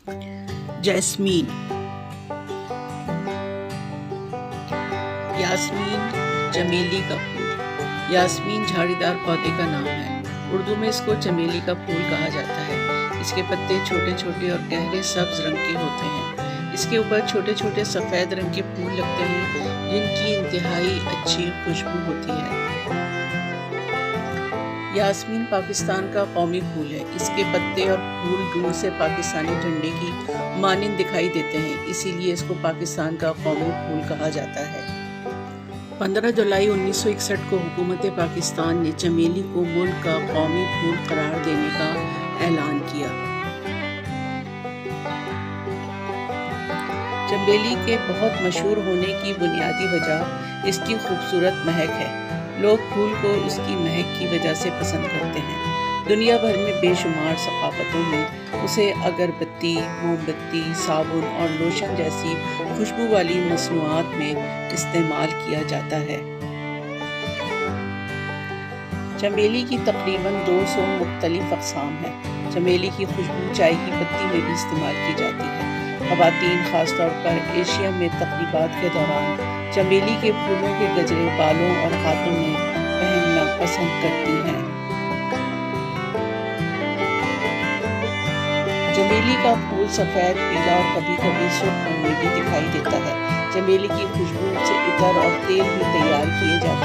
Jasmine. Yasmin चमेली का फूल। यास्मीन झाड़ीदार पौधे का नाम है। उर्दू में इसको चमेली का फूल कहा जाता है। इसके पत्ते छोटे छोटे और गहरे सब्ज रंग के होते हैं। इसके ऊपर छोटे छोटे सफ़ेद रंग के फूल लगते हैं जिनकी इंतहाई अच्छी खुशबू होती है। यास्मीन पाकिस्तान का कौमी फूल है। इसके पत्ते और फूल दूर से पाकिस्तानी झंडे की मानिंद दिखाई देते हैं, इसीलिए इसको पाकिस्तान का कौमी फूल कहा जाता है। 15 जुलाई 1961 को हुकूमत पाकिस्तान ने चमेली को मुल्क का कौमी फूल करार देने का ऐलान किया। चमेली के बहुत मशहूर होने की बुनियादी वजह इसकी खूबसूरत महक है। लोग फूल को इसकी महक की वजह से पसंद करते हैं। दुनिया भर में बेशुमार सकाफतों में उसे अगरबत्ती, मोमबत्ती, साबुन और लोशन जैसी खुशबू वाली मसनूआत में इस्तेमाल किया जाता है। चमेली की तकरीबन 200 मुख्तलिफ अक़साम हैं। चमेली की खुशबू चाय की पत्ती में भी इस्तेमाल की जाती है। ख़वातीन ख़ासतौर पर एशिया में तक़रीबात के दौरान चमेली के फूलों के गजरे बालों और हाथों में पहनना पसंद करती हैं। चमेली का फूल सफ़ेद, पीला और कभी कभी सुर्ख रंग में भी दिखाई देता है। चमेली की खुशबू से इत्र और तेल भी तैयार किए जाते हैं।